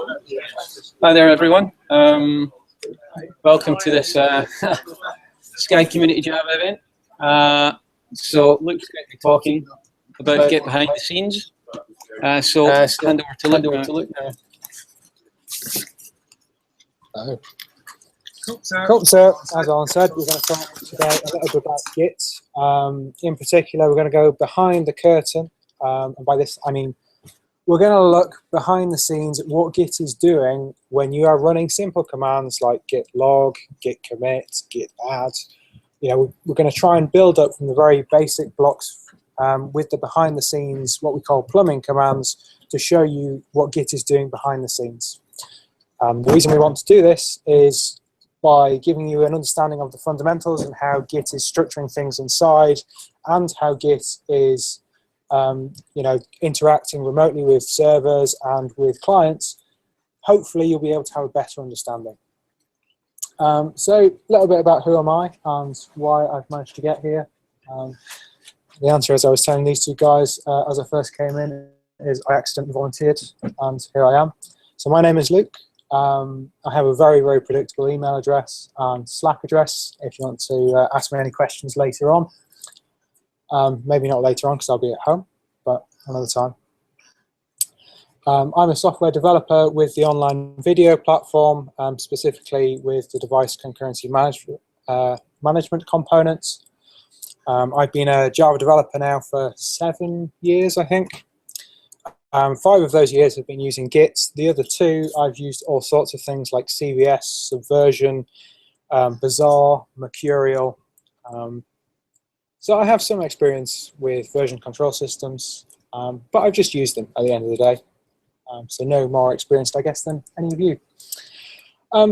Hi there, everyone. Welcome to this Sky Community Java event. So Luke's going to be talking about Git behind the scenes. So hand over to Luke now. Cool. So as Alan said, we're going to talk today a little bit about Git. In particular, we're going to go behind the curtain. And by this, I mean we're going to look behind the scenes at what Git is doing when you are running simple commands like git log, git commit, git add. You know, we're going to try and build up from the very basic blocks with the behind the scenes, what we call plumbing commands, to show you what Git is doing behind the scenes. The reason we want to do this is by giving you an understanding of the fundamentals and how Git is structuring things inside, and how Git is interacting remotely with servers and with clients. Hopefully you'll be able to have a better understanding. So a little bit about who am I and why I've managed to get here. The answer, as I was telling these two guys as I first came in, is I accidentally volunteered, and here I am. So my name is Luke. I have a very, very predictable email address and Slack address if you want to ask me any questions later on. Maybe not later on because I'll be at home, but another time. I'm a software developer with the online video platform, specifically with the device concurrency management components. I've been a Java developer now for 7 years, I think. 5 of those years have been using Git. The other 2, I've used all sorts of things like CVS, Subversion, Bazaar, Mercurial. So I have some experience with version control systems, but I've just used them at the end of the day. So no more experienced, I guess, than any of you.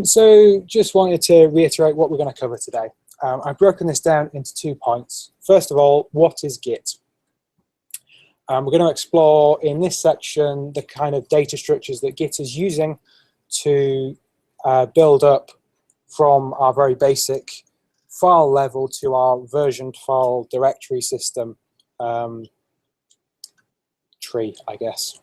So just wanted to reiterate what we're going to cover today. I've broken this down into 2 points. First of all, what is Git? We're going to explore in this section the kind of data structures that Git is using to build up from our very basic file level to our versioned file directory system tree, I guess.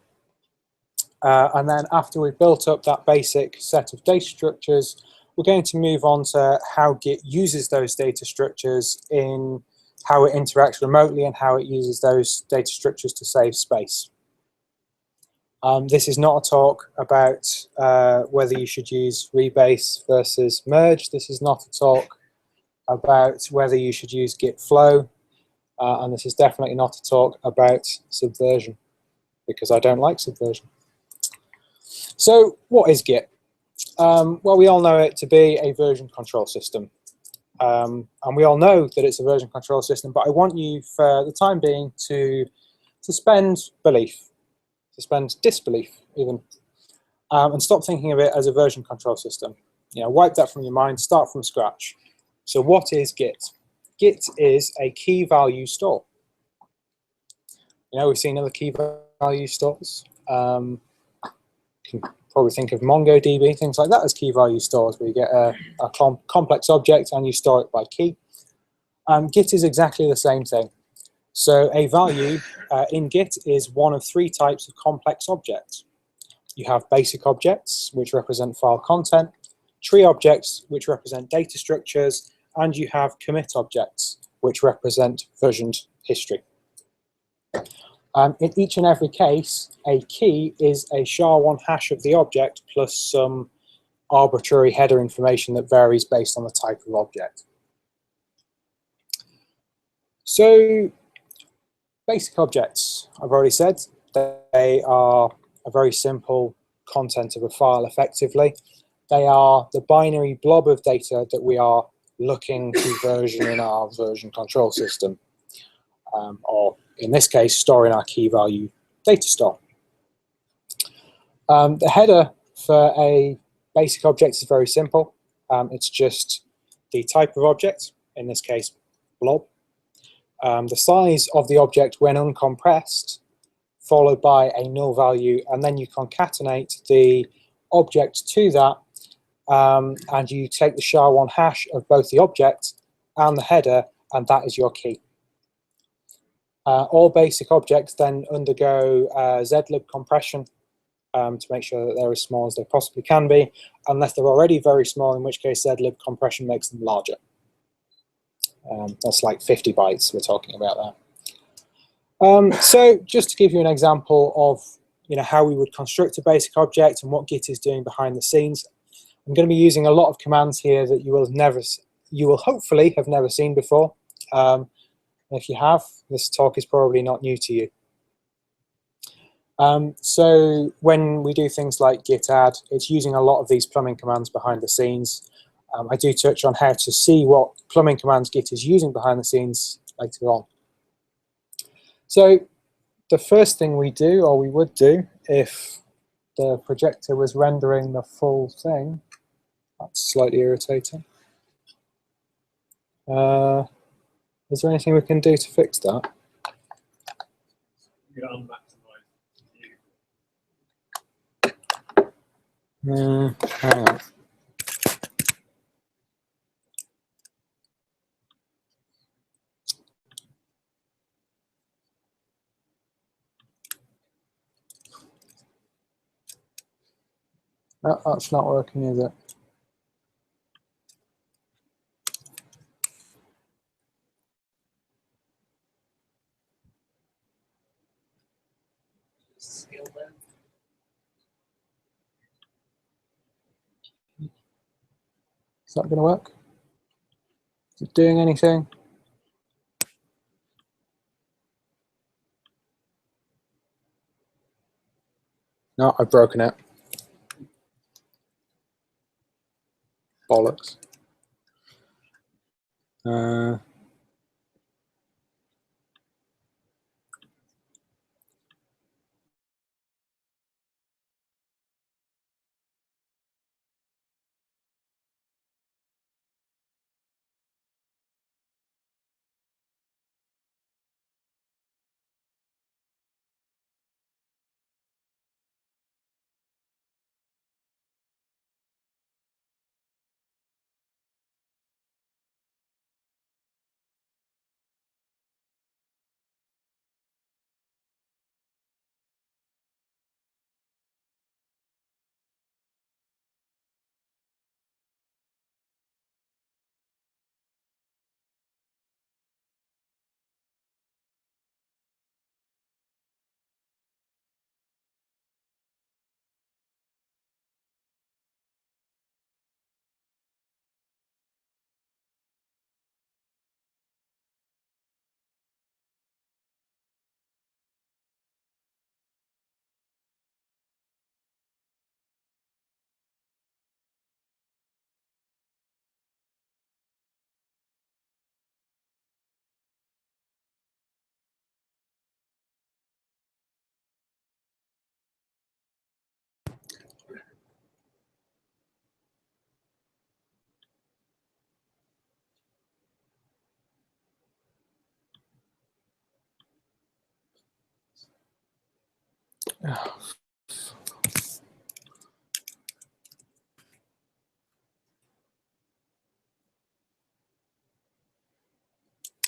And then after we've built up that basic set of data structures, we're going to move on to how Git uses those data structures in how it interacts remotely and how it uses those data structures to save space. This is not a talk about whether you should use rebase versus merge. This is not a talk about whether you should use git flow. And this is definitely not a talk about subversion, because I don't like subversion. So what is Git? Well, we all know it to be a version control system. And we all know that it's a version control system, but I want you, for the time being, to suspend belief, suspend disbelief even, and stop thinking of it as a version control system. You know, wipe that from your mind, start from scratch. So what is Git? Git is a key value store. You know, we've seen other key value stores. You can probably think of MongoDB, things like that as key value stores, where you get a complex object and you store it by key. Git is exactly the same thing. So a value in Git is one of 3 types of complex objects. You have basic objects, which represent file content, tree objects, which represent data structures, and you have commit objects, which represent versioned history. In each and every case, a key is a SHA-1 hash of the object plus some arbitrary header information that varies based on the type of object. So, basic objects, I've already said, they are a very simple content of a file effectively. They are the binary blob of data that we are looking to version in our version control system, or in this case, store in our key value data store. The header for a basic object is very simple. It's just the type of object, in this case, blob, the size of the object when uncompressed, followed by a null value, and then you concatenate the object to that, and you take the SHA-1 hash of both the object and the header, and that is your key. All basic objects then undergo zlib compression to make sure that they're as small as they possibly can be, unless they're already very small, in which case zlib compression makes them larger. That's like 50 bytes we're talking about there. So just to give you an example of how we would construct a basic object and what Git is doing behind the scenes, I'm going to be using a lot of commands here that you will hopefully have never seen before. If you have, this talk is probably not new to you. So when we do things like git add, it's using a lot of these plumbing commands behind the scenes. I do touch on how to see what plumbing commands Git is using behind the scenes later on. So the first thing we do, or we would do, if the projector was rendering the full thing, that's slightly irritating. Is there anything we can do to fix that? Hang on. No, that's not working, is it? Is that going to work? Is it doing anything? No, I've broken it. Bollocks.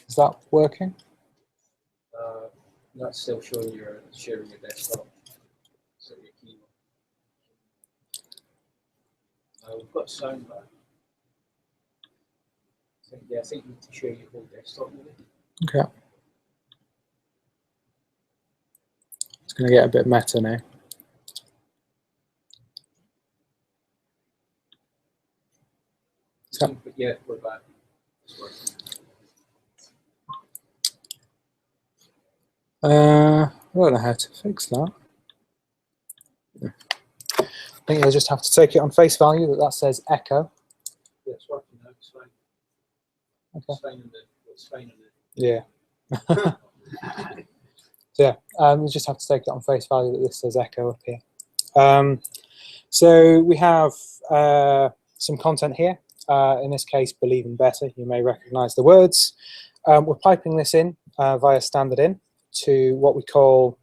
Is that working? That's still showing you're sharing your desktop. So your keyboard. We've got sound back. Yeah, I think you need to share your whole desktop with it. Okay. It's going to get a bit meta now. So, yeah, we're back. I don't know how to fix that. I think you'll just have to take it on face value that says echo. Yeah, it's working now. It's fine. Okay. It's fine. Yeah. So yeah, you just have to take it on face value that this says echo up here. So we have some content here. In this case, believe in better. You may recognize the words. We're piping this in via standard in to what we call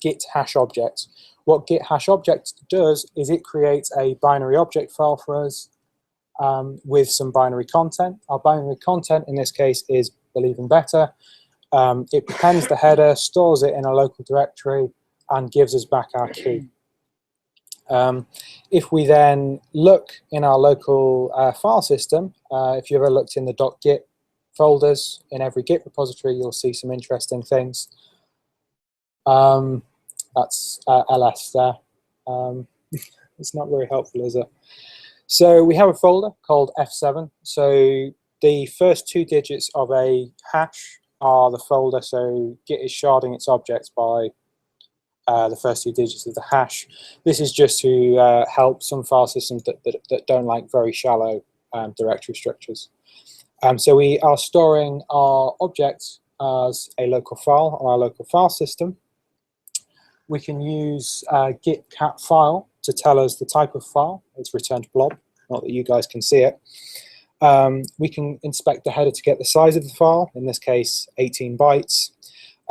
git hash object. What git hash object does is it creates a binary object file for us with some binary content. Our binary content in this case is believe in better. It appends the header, stores it in a local directory, and gives us back our key. If we then look in our local file system, if you ever looked in the .git folders in every Git repository, you'll see some interesting things. That's ls there. It's not very helpful, is it? So we have a folder called F7. So the first 2 digits of a hash are the folder. So Git is sharding its objects by the first 2 digits of the hash. This is just to help some file systems that don't like very shallow directory structures. So we are storing our object as a local file on our local file system. We can use git cat file to tell us the type of file. It's returned blob, not that you guys can see it. We can inspect the header to get the size of the file, in this case 18 bytes.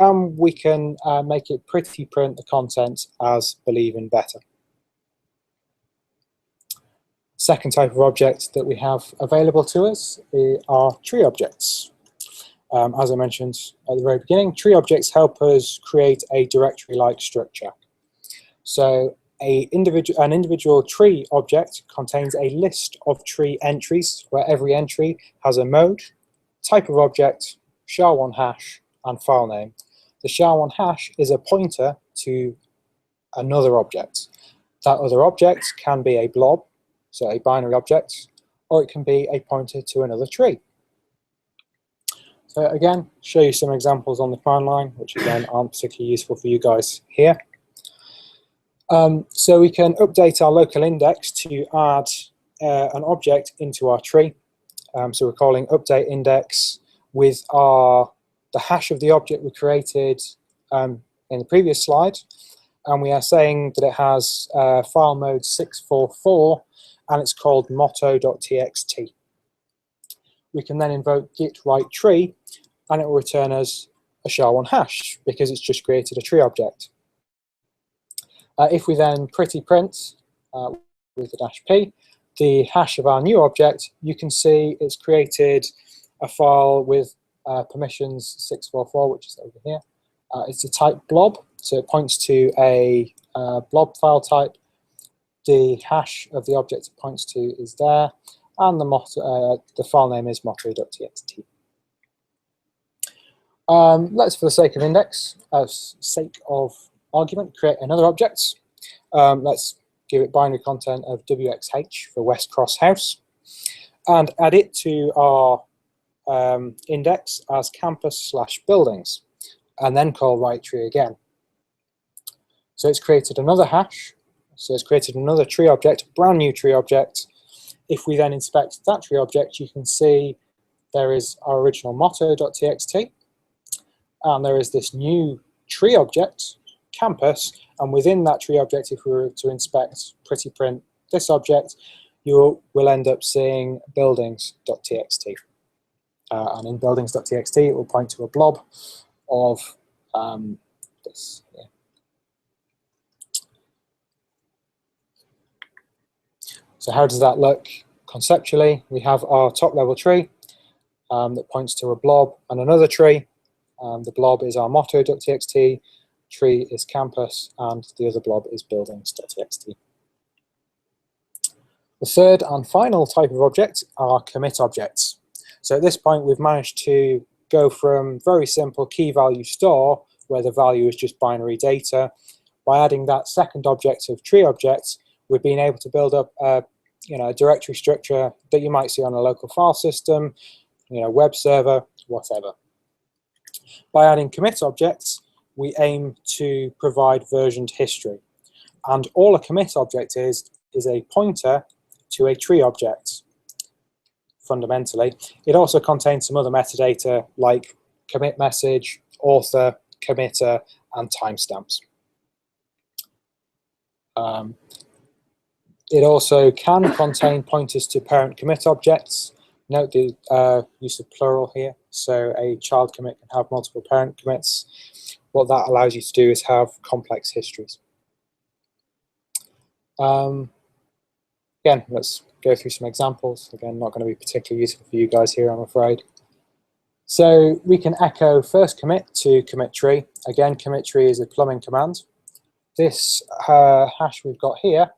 We can make it pretty print the content as believe in better. Second type of object that we have available to us are tree objects. As I mentioned at the very beginning, tree objects help us create a directory-like structure. So an individual tree object contains a list of tree entries where every entry has a mode, type of object, SHA-1 hash, and file name. The SHA-1 hash is a pointer to another object. That other object can be a blob, so a binary object, or it can be a pointer to another tree. So again, show you some examples on the command line, which again aren't particularly useful for you guys here. So we can update our local index to add an object into our tree. So we're calling update index with the hash of the object we created in the previous slide, and we are saying that it has file mode 644 and it's called motto.txt. We can then invoke git write tree and it will return us a SHA-1 hash because it's just created a tree object. If we then pretty print with the -p the hash of our new object, you can see it's created a file with permissions 644, which is over here. It's a type blob, so it points to a blob file type. The hash of the object it points to is there, and the file name is motto.txt. Let's, for the sake of index, sake of argument, create another object. Let's give it binary content of WXH for West Cross House, and add it to our index as campus/buildings, and then call write tree again. So it's created another hash, so it's created another tree object, brand new tree object. If we then inspect that tree object, you can see there is our original motto.txt, and there is this new tree object, campus, and within that tree object, if we were to inspect pretty print this object, you will end up seeing buildings.txt. And in buildings.txt, it will point to a blob of this here. So how does that look conceptually? We have our top level tree that points to a blob and another tree. The blob is our motto.txt, tree is campus, and the other blob is buildings.txt. The third and final type of object are commit objects. So at this point, we've managed to go from very simple key value store, where the value is just binary data. By adding that second object of tree objects, we've been able to build up a directory structure that you might see on a local file system, web server, whatever. By adding commit objects, we aim to provide versioned history. And all a commit object is a pointer to a tree object, fundamentally. It also contains some other metadata like commit message, author, committer, and timestamps. It also can contain pointers to parent commit objects. Note the use of plural here. So a child commit can have multiple parent commits. What that allows you to do is have complex histories. Again, let's go through some examples. Again, not going to be particularly useful for you guys here, I'm afraid. So we can echo first commit to commit tree. Again, commit tree is a plumbing command. This hash we've got here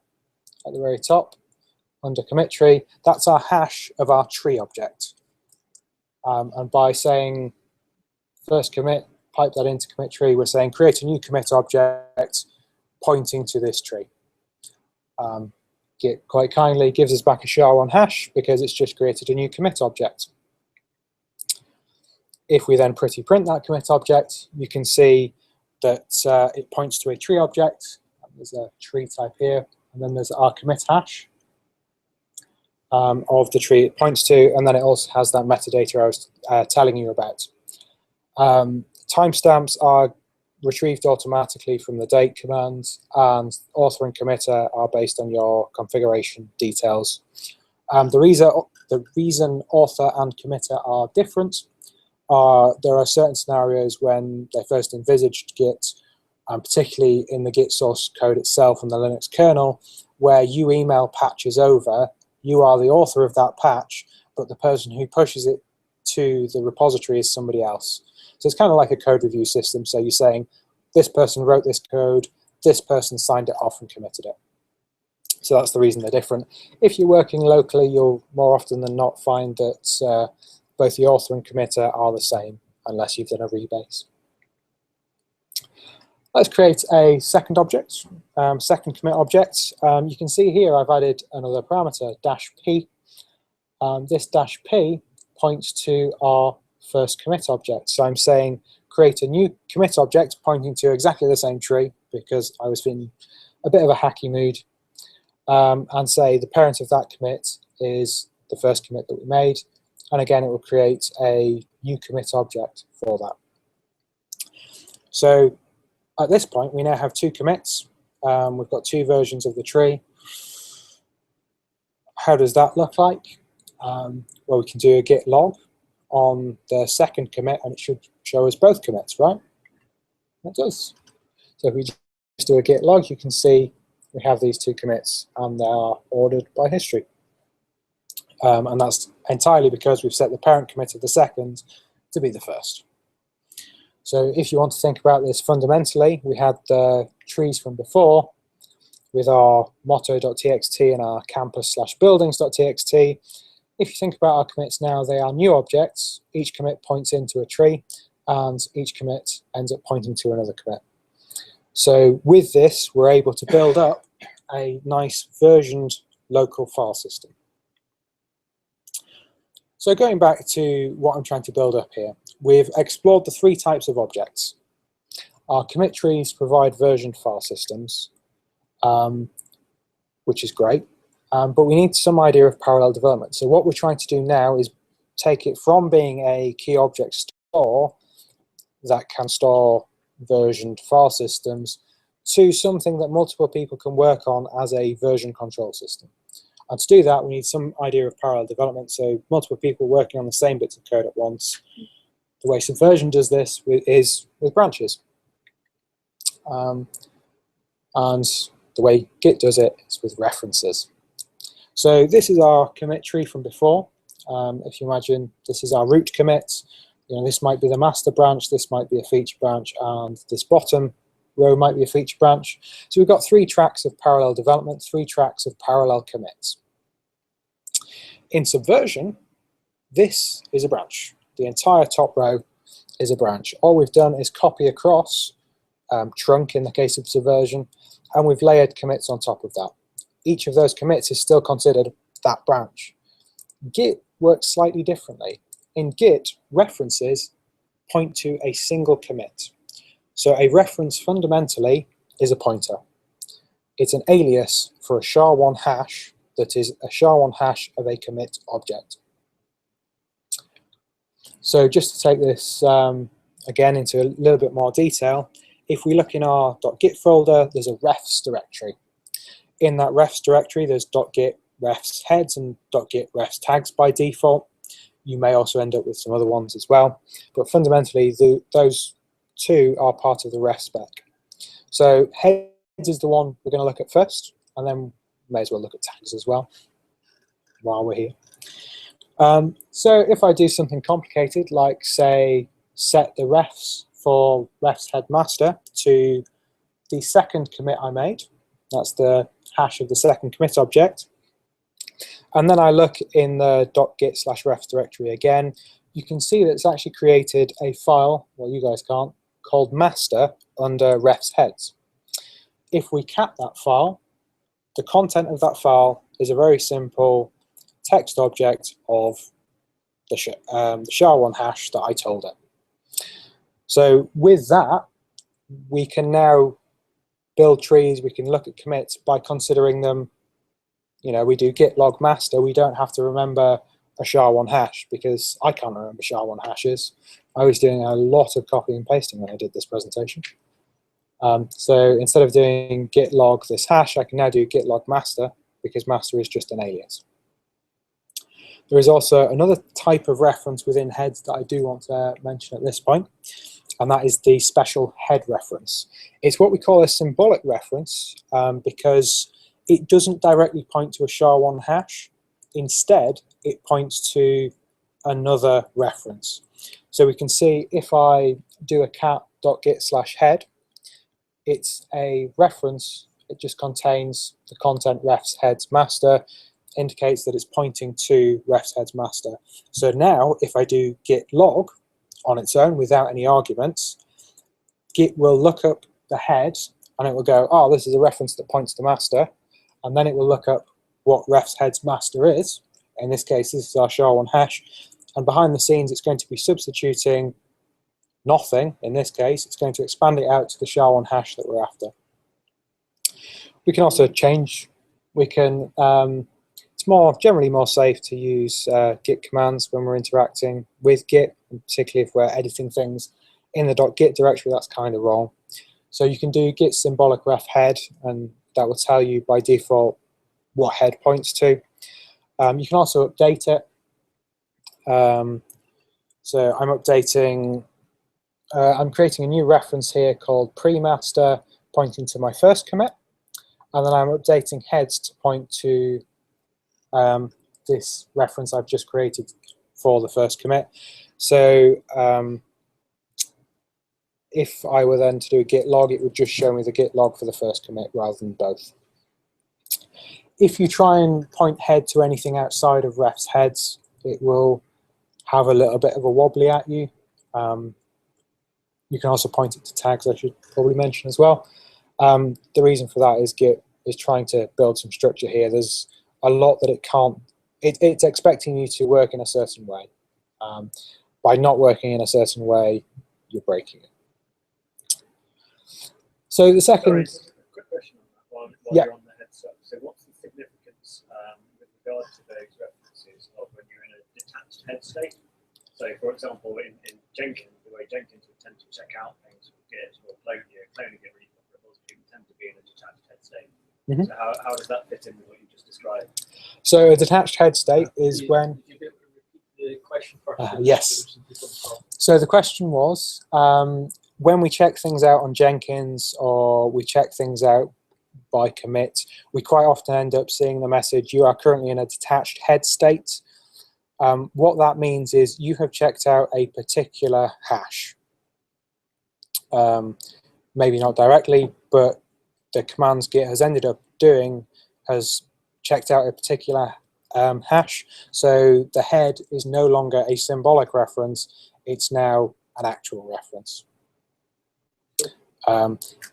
at the very top under commit tree, that's our hash of our tree object. And by saying first commit, pipe that into commit tree, we're saying create a new commit object pointing to this tree. Git quite kindly gives us back a SHA-1 hash because it's just created a new commit object. If we then pretty print that commit object, you can see that it points to a tree object. There's a tree type here, and then there's our commit hash of the tree it points to, and then it also has that metadata I was telling you about. Timestamps are retrieved automatically from the date command, and author and committer are based on your configuration details. The reason author and committer are different are there are certain scenarios when they first envisaged Git, particularly in the Git source code itself and the Linux kernel, where you email patches over, you are the author of that patch, but the person who pushes it to the repository is somebody else. So it's kind of like a code review system. So you're saying, this person wrote this code, this person signed it off and committed it. So that's the reason they're different. If you're working locally, you'll more often than not find that both the author and committer are the same, unless you've done a rebase. Let's create a second object, second commit object. You can see here I've added another parameter, -p. This -p points to our first commit object. So I'm saying create a new commit object pointing to exactly the same tree because I was feeling a bit of a hacky mood, and say the parent of that commit is the first commit that we made. And again, it will create a new commit object for that. So at this point, we now have two commits. We've got two versions of the tree. How does that look like? Well, we can do a git log on the second commit, and it should show us both commits, right? It does. So if we just do a git log, you can see we have these two commits, and they are ordered by history. And that's entirely because we've set the parent commit of the second to be the first. So if you want to think about this fundamentally, we had the trees from before with our motto.txt and our campus/buildings.txt. If you think about our commits now, they are new objects. Each commit points into a tree, and each commit ends up pointing to another commit. So with this, we're able to build up a nice versioned local file system. So going back to what I'm trying to build up here, we've explored the three types of objects. Our commit trees provide versioned file systems, which is great, but we need some idea of parallel development. So what we're trying to do now is take it from being a key object store that can store versioned file systems to something that multiple people can work on as a version control system. And to do that, we need some idea of parallel development, so multiple people working on the same bits of code at once. The way Subversion does this is with branches. And the way Git does it is with references. So this is our commit tree from before. If you imagine this is our root commit, this might be the master branch, this might be a feature branch, and this bottom row might be a feature branch. So we've got 3 tracks of parallel development, 3 tracks of parallel commits. In Subversion, this is a branch. The entire top row is a branch. All we've done is copy across, trunk in the case of Subversion, and we've layered commits on top of that. Each of those commits is still considered that branch. Git works slightly differently. In Git, references point to a single commit. So a reference fundamentally is a pointer. It's an alias for a SHA-1 hash that is a SHA-1 hash of a commit object. So just to take this again into a little bit more detail, if we look in our .git folder, there's a refs directory. In that refs directory, there's .git refs heads and .git refs tags by default. You may also end up with some other ones as well, but fundamentally those two are part of the ref spec. So heads is the one we're going to look at first, and then we may as well look at tags as well while we're here. So if I do something complicated, like say set the refs for refs head master to the second commit I made. That's the hash of the second commit object. And then I look in the .git/refs directory again. You can see that it's actually created a file, well, you guys can't, called master under refs heads. If we cat that file, the content of that file is a very simple text object of the SHA-1 hash that I told it. So with that, we can now build trees, we can look at commits by considering them. You know, we do git log master, we don't have to remember a SHA-1 hash because I can't remember SHA-1 hashes. I was doing a lot of copy and pasting when I did this presentation. So instead of doing git log this hash, I can now do git log master because master is just an alias. There is also another type of reference within heads that I do want to mention at this point, and that is the special head reference. It's what we call a symbolic reference because it doesn't directly point to a SHA-1 hash. Instead, it points to another reference. So we can see if I do a cat.git/head, it's a reference. It just contains the content refs heads master, indicates that it's pointing to refs heads master. So now if I do git log on its own without any arguments, Git will look up the head and it will go, oh, this is a reference that points to master. And then it will look up what refs heads master is. In this case, this is our SHA-1 hash. And behind the scenes, it's going to be substituting nothing. In this case, it's going to expand it out to the SHA-1 hash that we're after. We can also change. We can. It's generally more safe to use git commands when we're interacting with Git, particularly if we're editing things in the .git directory. That's kind of wrong. So you can do git symbolic ref head, and that will tell you by default what head points to. You can also update it. So I'm updating. I'm creating a new reference here called pre-master, pointing to my first commit, and then I'm updating heads to point to this reference I've just created for the first commit. So if I were then to do a git log, it would just show me the git log for the first commit rather than both. If you try and point head to anything outside of refs heads, it will have a little bit of a wobbly at you. You can also point it to tags, I should probably mention as well. The reason for that is Git is trying to build some structure here. There's a lot that it can't, it's expecting you to work in a certain way. By not working in a certain way, you're breaking it. So the second... Sorry, quick question on that while yeah. You're on the heads up. So what's the significance with regard to those references of when you're in a detached head state? So for example, in Jenkins, the way Jenkins would tend to check out things with Git or cloning Git really profitable, people tend to be in a detached head state. Mm-hmm. So how does that fit in with what you just described? So a detached head state is when... Could you be able to repeat the question first? Yes. So the question was, when we check things out on Jenkins or we check things out by commit, we quite often end up seeing the message, you are currently in a detached head state. What that means is you have checked out a particular hash. Maybe not directly, but the commands Git has ended up doing has checked out a particular hash. So the head is no longer a symbolic reference, it's now an actual reference.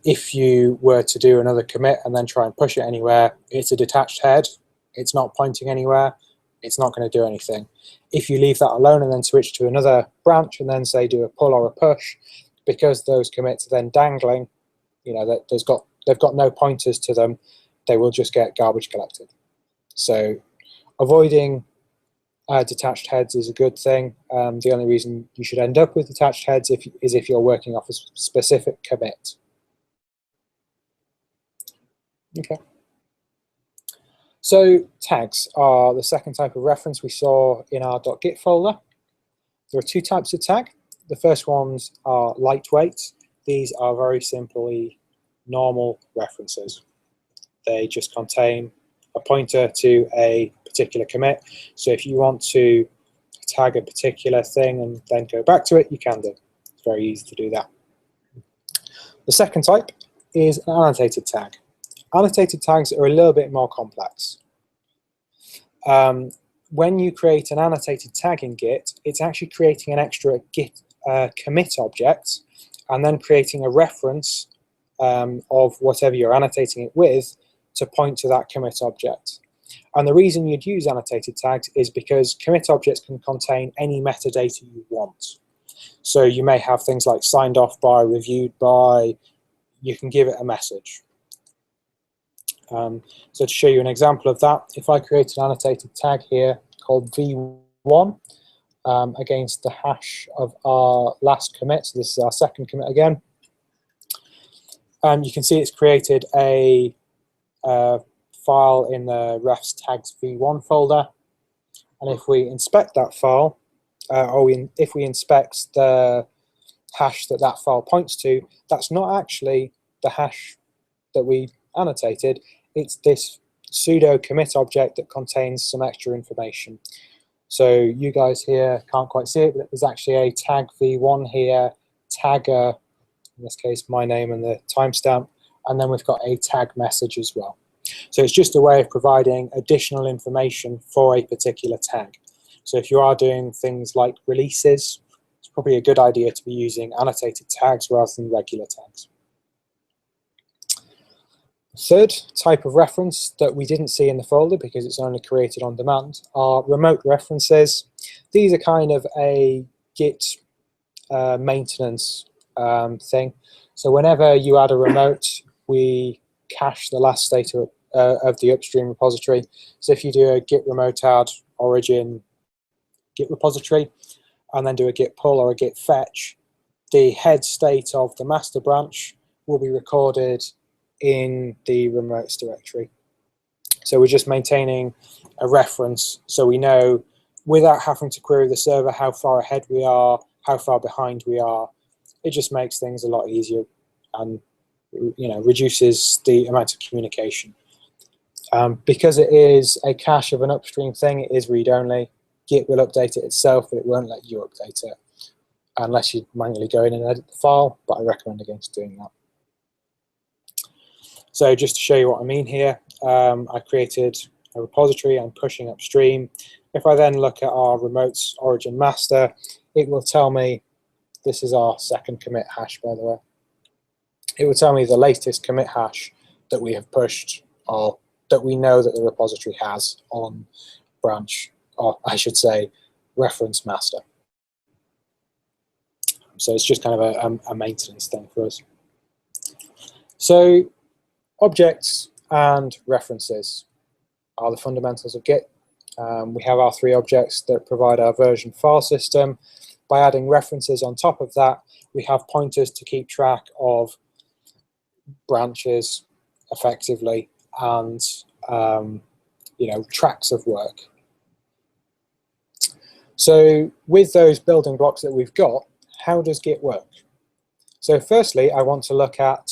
If you were to do another commit and then try and push it anywhere, it's a detached head, it's not pointing anywhere, it's not going to do anything. If you leave that alone and then switch to another branch and then say do a pull or a push, because those commits are then dangling, you know, that they've got no pointers to them, they will just get garbage collected. So avoiding detached heads is a good thing. The only reason you should end up with detached heads is if you're working off a specific commit. Okay. So tags are the second type of reference we saw in our .git folder. There are two types of tag. The first ones are lightweight. These are very simply normal references. They just contain a pointer to a particular commit. So if you want to tag a particular thing and then go back to it, you can do. It's very easy to do that. The second type is an annotated tag. Annotated tags are a little bit more complex. When you create an annotated tag in Git, it's actually creating an extra Git commit object and then creating a reference of whatever you're annotating it with to point to that commit object. And the reason you'd use annotated tags is because commit objects can contain any metadata you want. So you may have things like signed off by, reviewed by, you can give it a message. So to show you an example of that, if I create an annotated tag here called v1 against the hash of our last commit, so this is our second commit again, and you can see it's created a file in the refs tags v1 folder, and if we inspect that file, if we inspect the hash that that file points to, that's not actually the hash that we annotated. It's this pseudo commit object that contains some extra information. So you guys here can't quite see it, but there's actually a tag v1 here, tagger, in this case my name and the timestamp, and then we've got a tag message as well. So it's just a way of providing additional information for a particular tag. So if you are doing things like releases, it's probably a good idea to be using annotated tags rather than regular tags. Third type of reference that we didn't see in the folder because it's only created on demand are remote references. These are kind of a Git maintenance thing. So whenever you add a remote, we cache the last state of the upstream repository. So if you do a git remote add origin Git repository and then do a git pull or a git fetch, the head state of the master branch will be recorded in the remotes directory. So we're just maintaining a reference so we know without having to query the server how far ahead we are, how far behind we are. It just makes things a lot easier and reduces the amount of communication. Because it is a cache of an upstream thing, it is read-only. Git will update it itself, but it won't let you update it unless you manually go in and edit the file, but I recommend against doing that. So just to show you what I mean here, I created a repository, I'm pushing upstream. If I then look at our remotes origin master, it will tell me, this is our second commit hash by the way, it will tell me the latest commit hash that we have pushed or that we know that the repository has on branch, or I should say reference master. So it's just kind of a maintenance thing for us. So objects and references are the fundamentals of Git. We have our three objects that provide our version file system. By adding references on top of that, we have pointers to keep track of branches effectively and tracks of work. So with those building blocks that we've got, how does Git work? So firstly, I want to look at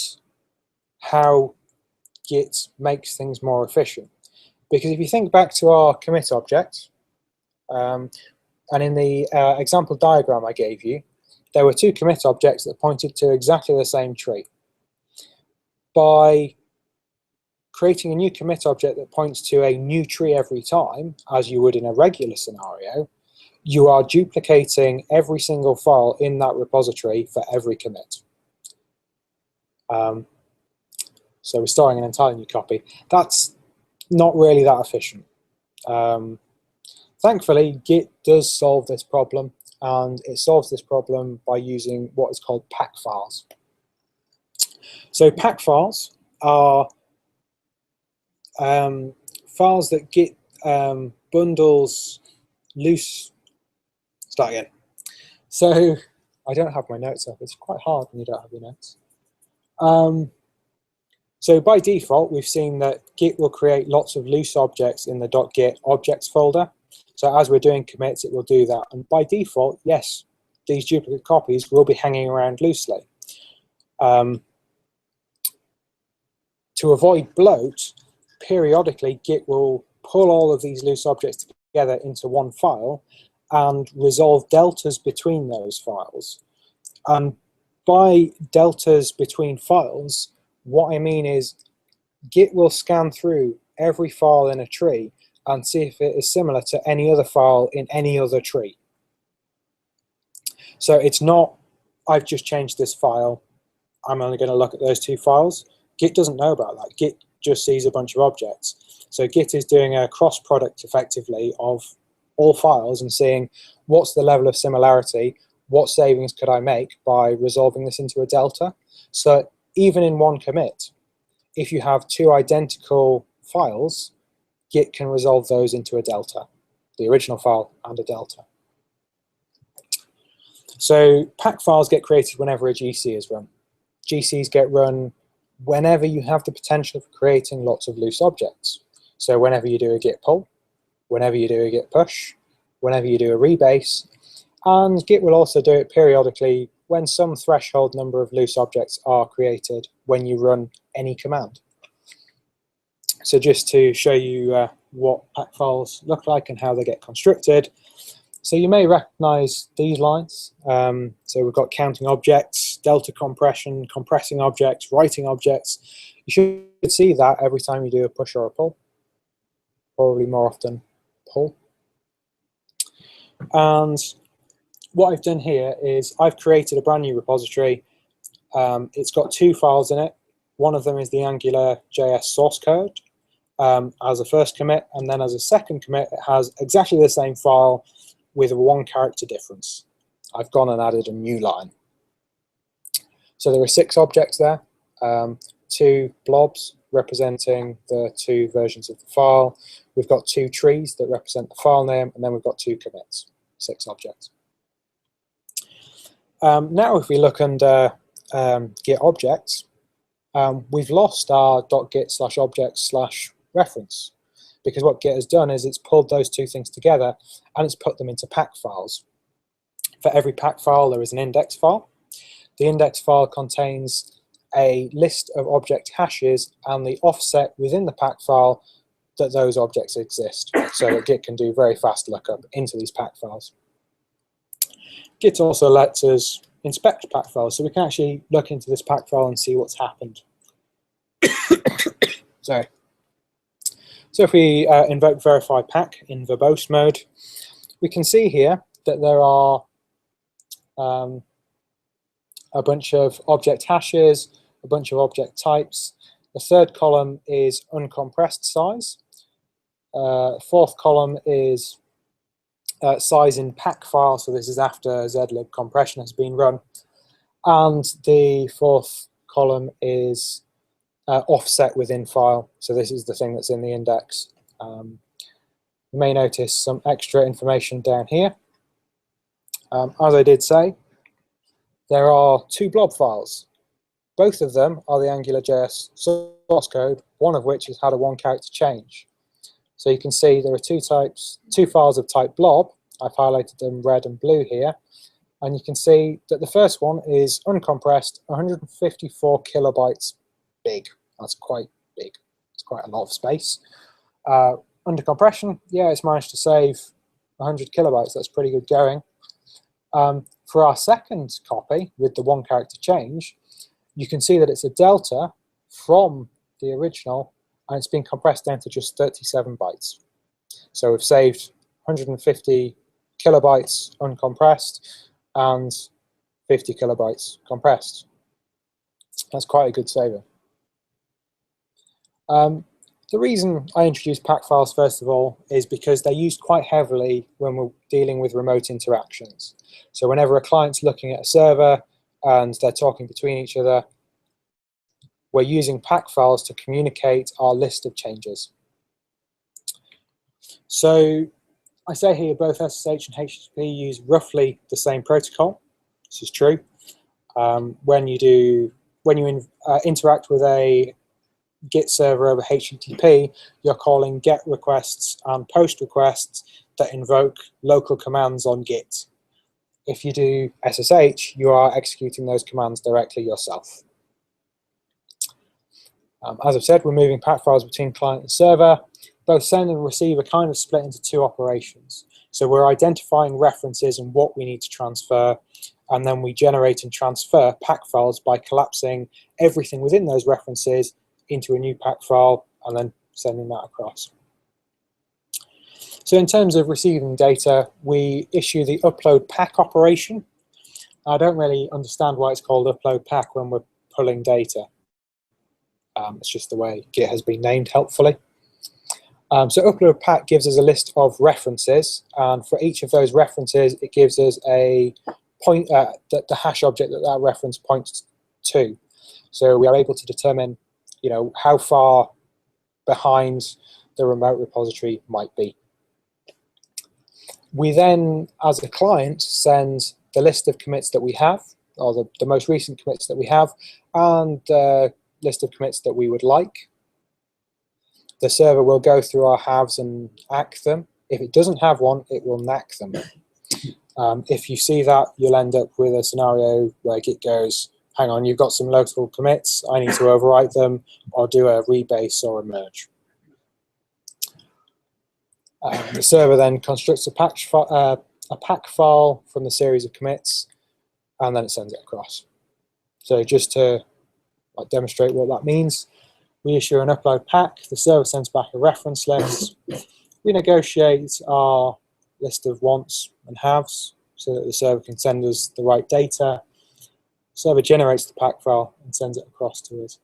how Git makes things more efficient. Because if you think back to our commit object, and in the example diagram I gave you, there were two commit objects that pointed to exactly the same tree. By creating a new commit object that points to a new tree every time, as you would in a regular scenario, you are duplicating every single file in that repository for every commit. So we're storing an entirely new copy. That's not really that efficient. Thankfully, Git does solve this problem, and it solves this problem by using what is called Packfiles. So Packfiles are files that Git bundles loose. Start again. So I don't have my notes up. It's quite hard when you don't have your notes. So by default, we've seen that Git will create lots of loose objects in the .git objects folder. So as we're doing commits, it will do that. And by default, yes, these duplicate copies will be hanging around loosely. To avoid bloat, periodically Git will pull all of these loose objects together into one file and resolve deltas between those files. And by deltas between files, What I mean is Git will scan through every file in a tree and see if it is similar to any other file in any other tree. So it's not, I've just changed this file, I'm only going to look at those 2 files. Git doesn't know about that. Git just sees a bunch of objects. So Git is doing a cross product effectively of all files and seeing what's the level of similarity, what savings could I make by resolving this into a delta. So even in one commit, if you have 2 identical files, Git can resolve those into a delta, the original file and a delta. So Packfiles get created whenever a GC is run. GCs get run whenever you have the potential for creating lots of loose objects. So whenever you do a git pull, whenever you do a git push, whenever you do a rebase, and Git will also do it periodically when some threshold number of loose objects are created when you run any command. So just to show you what Packfiles look like and how they get constructed. So you may recognize these lines. So we've got counting objects, delta compression, compressing objects, writing objects. You should see that every time you do a push or a pull. Probably more often pull. And what I've done here is I've created a brand new repository. It's got 2 files in it. One of them is the Angular.js source code as a first commit, and then as a second commit, it has exactly the same file with a 1 character difference. I've gone and added a new line. So there are 6 objects there, 2 blobs representing the 2 versions of the file. We've got 2 trees that represent the file name, and then we've got 2 commits, 6 objects. Now if we look under git objects, we've lost our .git/objects/reference, because what Git has done is it's pulled those 2 things together and it's put them into Packfiles. For every Packfile there is an index file. The index file contains a list of object hashes and the offset within the Packfile that those objects exist, so that Git can do very fast lookup into these Packfiles. Git also lets us inspect Packfiles, so we can actually look into this Packfile and see what's happened. Sorry. So if we invoke verify pack in verbose mode, we can see here that there are a bunch of object hashes, a bunch of object types. The 3rd column is uncompressed size. 4th column is size in Packfile, so this is after zlib compression has been run. And the 4th column is offset within file, so this is the thing that's in the index. You may notice some extra information down here. As I did say, there are 2 blob files. Both of them are the Angular.js source code, one of which has had a 1 character change. So you can see there are 2 files of type blob. I've highlighted them red and blue here. And you can see that the first one is uncompressed, 154 kilobytes big. That's quite big. It's quite a lot of space. Under compression, yeah, it's managed to save 100 kilobytes. That's pretty good going. For our second copy with the 1 character change, you can see that it's a delta from the original, and it's been compressed down to just 37 bytes. So we've saved 150 kilobytes uncompressed and 50 kilobytes compressed. That's quite a good saving. The reason I introduced Packfiles first of all is because they're used quite heavily when we're dealing with remote interactions. So whenever a client's looking at a server and they're talking between each other, we're using Packfiles to communicate our list of changes. So I say here both SSH and HTTP use roughly the same protocol. This is true. When you interact with a Git server over HTTP, you're calling GET requests and POST requests that invoke local commands on Git. If you do SSH, you are executing those commands directly yourself. As I've said, we're moving Packfiles between client and server. Both send and receive are kind of split into 2 operations. So we're identifying references and what we need to transfer, and then we generate and transfer pack files by collapsing everything within those references into a new pack file and then sending that across. So in terms of receiving data, we issue the upload pack operation. I don't really understand why it's called upload pack when we're pulling data. It's just the way Git has been named helpfully. So upload pack gives us a list of references, and for each of those references, it gives us a point, the hash object that that reference points to. So we are able to determine, how far behind the remote repository might be. We then, as a client, send the list of commits that we have, or the most recent commits that we have, and the list of commits that we would like. The server will go through our haves and ack them. If it doesn't have one, it will knack them. If you see that, you'll end up with a scenario where Git goes, hang on, you've got some local commits, I need to overwrite them, or do a rebase or a merge. The server then constructs a pack file from the series of commits, and then it sends it across. So just to demonstrate what that means, we issue an upload pack, the server sends back a reference list, we negotiate our list of wants and haves so that the server can send us the right data. The server generates the pack file and sends it across to us.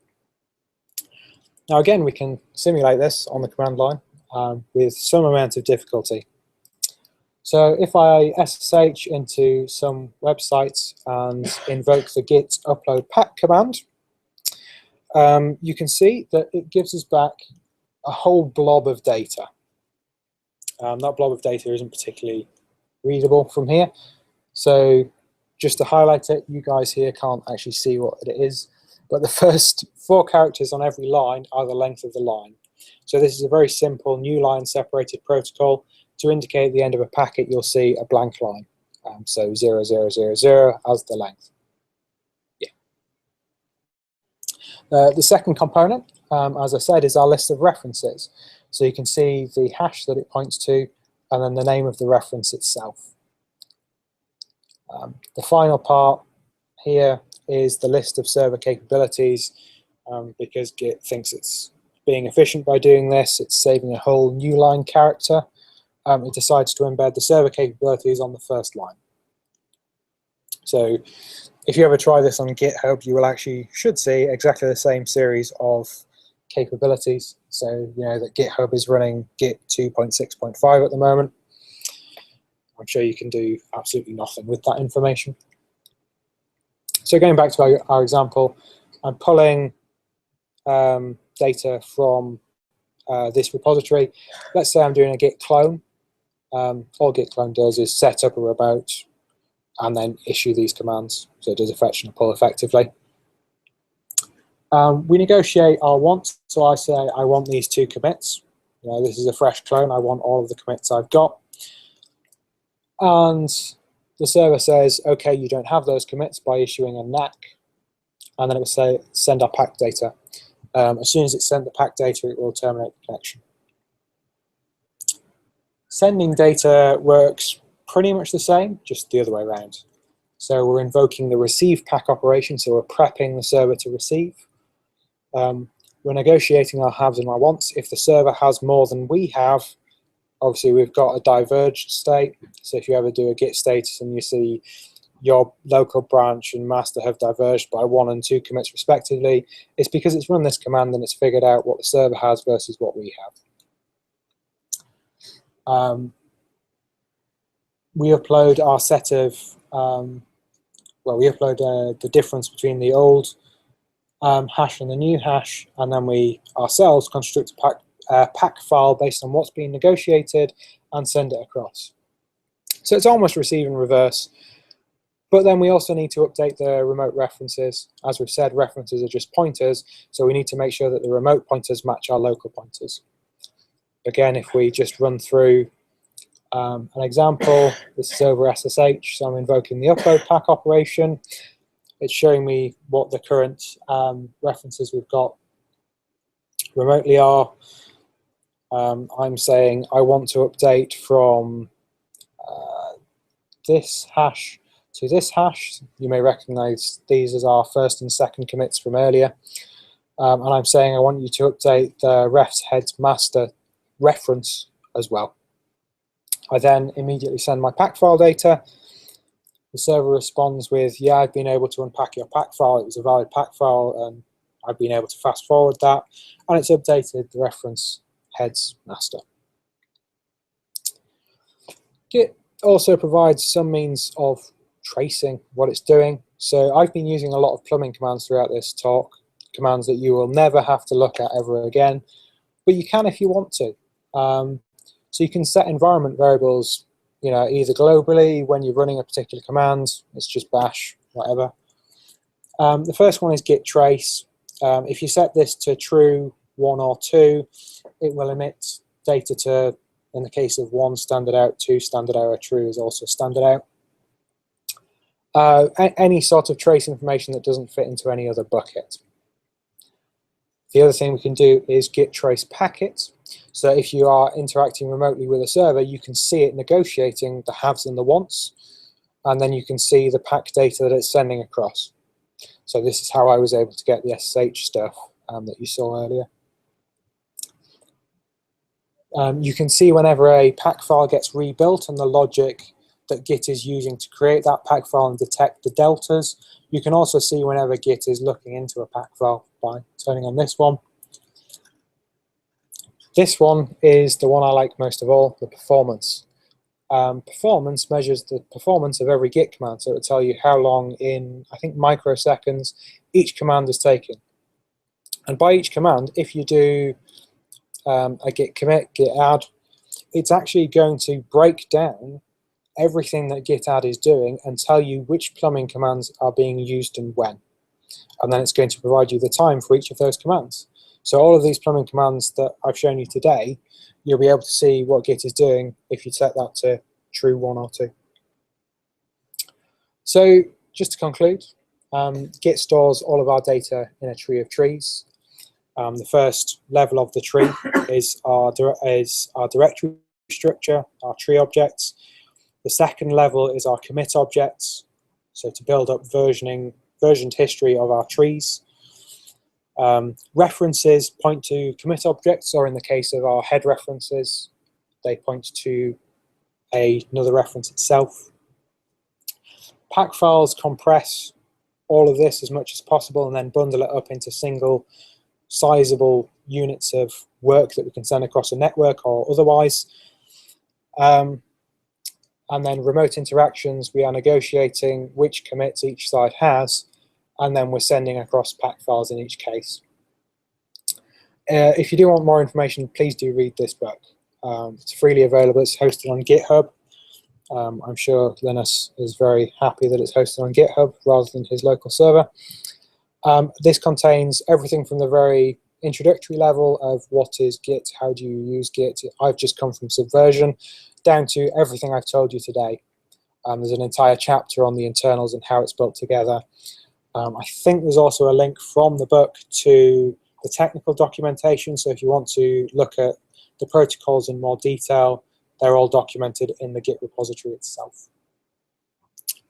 Now again, we can simulate this on the command line with some amount of difficulty. So if I SSH into some website and invoke the git upload pack command, you can see that it gives us back a whole blob of data. That blob of data isn't particularly readable from here. So just to highlight it, you guys here can't actually see what it is, but the first 4 characters on every line are the length of the line. So this is a very simple new line separated protocol. To indicate the end of a packet, you'll see a blank line. So 0000 as the length. Yeah. The second component, as I said, is our list of references. So you can see the hash that it points to, and then the name of the reference itself. The final part here is the list of server capabilities. Because Git thinks it's being efficient by doing this, it's saving a whole new line character. It decides to embed the server capabilities on the first line. So if you ever try this on GitHub, you will should see exactly the same series of capabilities. So that GitHub is running Git 2.6.5 at the moment. I'm sure you can do absolutely nothing with that information. So going back to our example, I'm pulling data from this repository. Let's say I'm doing a git clone. All git clone does is set up a remote and then issue these commands. So it does a fetch and a pull effectively. We negotiate our wants. So I say I want these 2 commits. This is a fresh clone. I want all of the commits I've got. And the server says, okay, you don't have those commits by issuing a knack. And then it will say, send our pack data. As soon as it's sent the pack data, it will terminate the connection. Sending data works pretty much the same, just the other way around. So we're invoking the receive pack operation, so we're prepping the server to receive. We're negotiating our haves and our wants. If the server has more than we have, obviously we've got a diverged state. So if you ever do a git status and you see your local branch and master have diverged by 1 and 2 commits respectively, it's because it's run this command and it's figured out what the server has versus what we have. We upload our set of, we upload the difference between the old hash and the new hash, and then we ourselves construct a pack file based on what's being negotiated and send it across. So it's almost receive and reverse. But then we also need to update the remote references. As we've said, references are just pointers, so we need to make sure that the remote pointers match our local pointers. Again, if we just run through an example, this is over SSH, so I'm invoking the upload pack operation. It's showing me what the current references we've got remotely are. I'm saying I want to update from this hash to this hash. You may recognize these as our first and second commits from earlier. And I'm saying I want you to update the refs heads master reference as well. I then immediately send my pack file data. The server responds with, yeah, I've been able to unpack your pack file. It was a valid pack file, and I've been able to fast forward that. And it's updated the reference heads master. Git also provides some means of tracing what it's doing. So I've been using a lot of plumbing commands throughout this talk, commands that you will never have to look at ever again, but you can if you want to. So you can set environment variables, either globally when you're running a particular command, it's just bash, whatever. The first one is git trace. If you set this to true, 1 or 2, it will emit data to, in the case of 1, standard out, 2, standard error, true is also standard out. Any sort of trace information that doesn't fit into any other bucket. The other thing we can do is git trace packets. So if you are interacting remotely with a server, you can see it negotiating the haves and the wants, and then you can see the pack data that it's sending across. So this is how I was able to get the SSH stuff that you saw earlier. You can see whenever a pack file gets rebuilt and the logic that Git is using to create that pack file and detect the deltas. You can also see whenever Git is looking into a pack file by turning on this one. This one is the one I like most of all, the performance. Performance measures the performance of every Git command, so it will tell you how long in, I think, microseconds each command is taken. And by each command, if you do a git commit, git add, it's actually going to break down everything that git add is doing and tell you which plumbing commands are being used and when. And then it's going to provide you the time for each of those commands. So all of these plumbing commands that I've shown you today, you'll be able to see what Git is doing if you set that to true, 1 or 2. So just to conclude, Git stores all of our data in a tree of trees. The first level of the tree is our directory structure, our tree objects. The second level is our commit objects, so to build up versioned history of our trees. References point to commit objects, or in the case of our head references, they point to another reference itself. Pack files compress all of this as much as possible and then bundle it up into single sizable units of work that we can send across a network or otherwise. And then remote interactions, we are negotiating which commits each side has, and then we're sending across pack files in each case. If you do want more information, please do read this book. It's freely available. It's hosted on GitHub. I'm sure Linus is very happy that it's hosted on GitHub rather than his local server. This contains everything from the very introductory level of what is Git, how do you use Git. I've just come from Subversion, down to everything I've told you today. There's an entire chapter on the internals and how it's built together. I think there's also a link from the book to the technical documentation, so if you want to look at the protocols in more detail, they're all documented in the Git repository itself.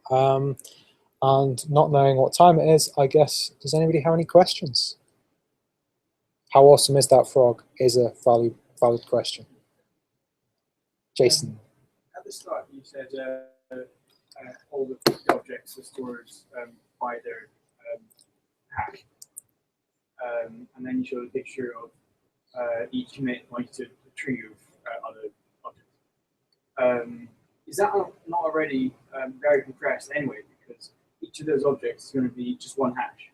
And not knowing what time it is, I guess, does anybody have any questions? How awesome is that frog is a valid question. Jason. At the start, you said all the objects are stored by their hash. And then you showed a picture of each commit points to a tree of other objects. Is that not already very compressed anyway? Because each of those objects is going to be just one hash.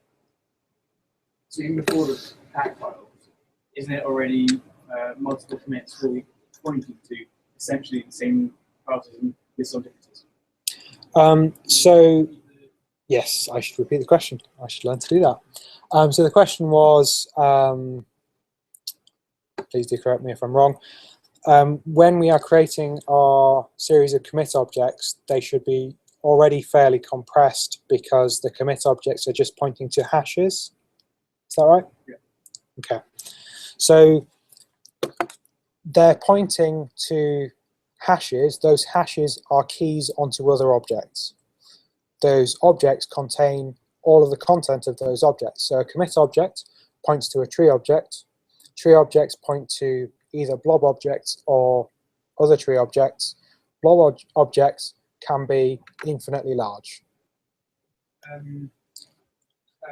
So even before the pack files, isn't it already multiple commits fully pointing to essentially the same process and this object is? So yes, I should repeat the question. I should learn to do that. So the question was, please do correct me if I'm wrong. When we are creating our series of commit objects, they should be already fairly compressed because the commit objects are just pointing to hashes. Is that right? Yeah. Okay. So they're pointing to hashes. Those hashes are keys onto other objects. those objects contain all of the content of those objects. So a commit object points to a tree object. Tree objects point to either blob objects or other tree objects. Blob objects can be infinitely large.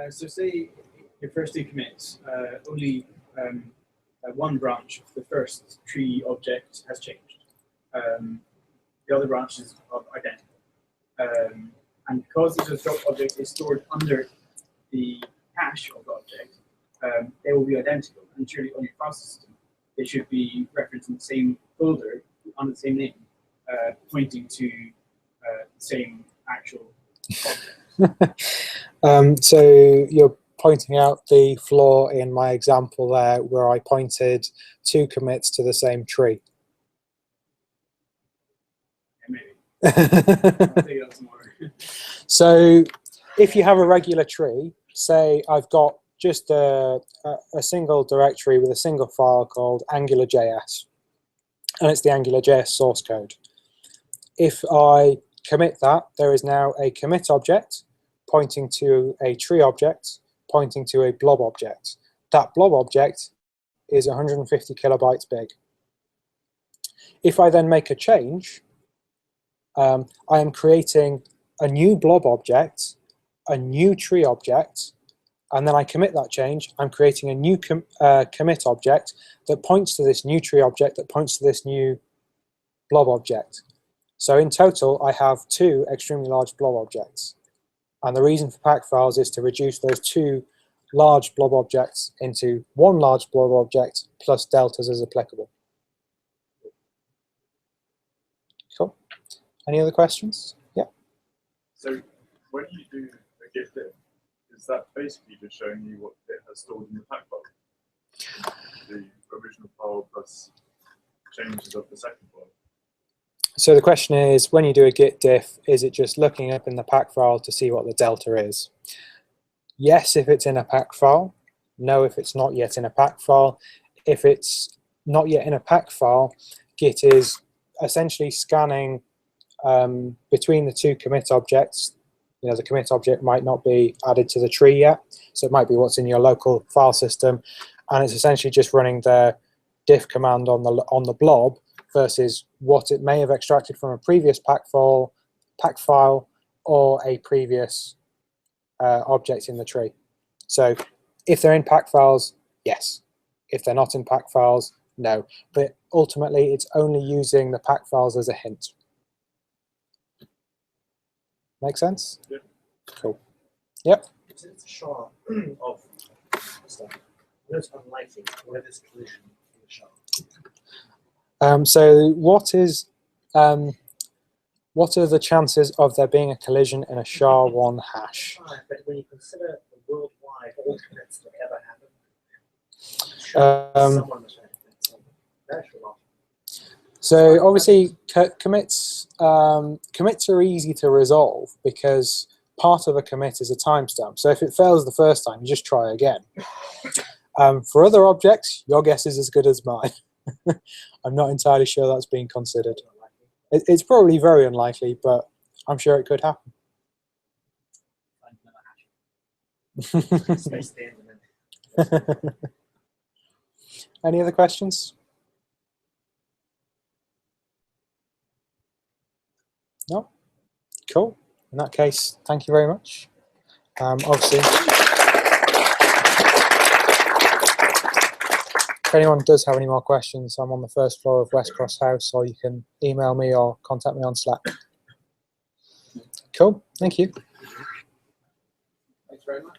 So say your first two commits, only one branch of the first tree object has changed. The other branches are identical. And because this object is stored under the hash of the object, they will be identical. And surely on your file system, they should be referenced in the same folder under the same name, pointing to the same actual object. So you're pointing out the flaw in my example there where I pointed two commits to the same tree. Maybe. I'll take it up some more. So if you have a regular tree, say I've got just a single directory with a single file called AngularJS, and it's the AngularJS source code. If I commit that, there is now a commit object pointing to a tree object, pointing to a blob object. That blob object is 150 kilobytes big. If I then make a change, I am creating a new blob object, a new tree object, and then I commit that change. I'm creating a new commit object that points to this new tree object, that points to this new blob object. So in total, I have two extremely large blob objects. And the reason for Packfiles is to reduce those two large blob objects into one large blob object plus deltas as applicable. Cool. Any other questions? Yeah. So when you do a git diff, is that basically just showing you what it has stored in the pack file? The original file plus changes of the second file? So the question is, when you do a git diff, is it just looking up in the pack file to see what the delta is? Yes, if it's in a pack file. No, if it's not yet in a pack file. If it's not yet in a pack file, git is essentially scanning between the two commit objects. You know, the commit object might not be added to the tree yet, so it might be what's in your local file system, and it's essentially just running the diff command on the blob versus what it may have extracted from a previous pack file or a previous object in the tree. So if they're in pack files, yes. If they're not in pack files, no. But ultimately, it's only using the pack files as a hint. Make sense? Yep. Cool. Yep. It's a SHA of stuff. It's unlikely where there's collision in the SHA. So what are the chances of there being a collision in a SHA-1 hash? But when you consider the worldwide all commits that ever happen, someone must have commit something. So obviously commits are easy to resolve because part of a commit is a timestamp. So if it fails the first time, you just try again. For other objects, your guess is as good as mine. I'm not entirely sure that's being considered. It's probably very unlikely, but I'm sure it could happen. Any other questions? No? Cool. In that case, thank you very much. Obviously, if anyone does have any more questions, I'm on the first floor of West Cross House, or you can email me or contact me on Slack. Cool. Thank you. Thanks very much.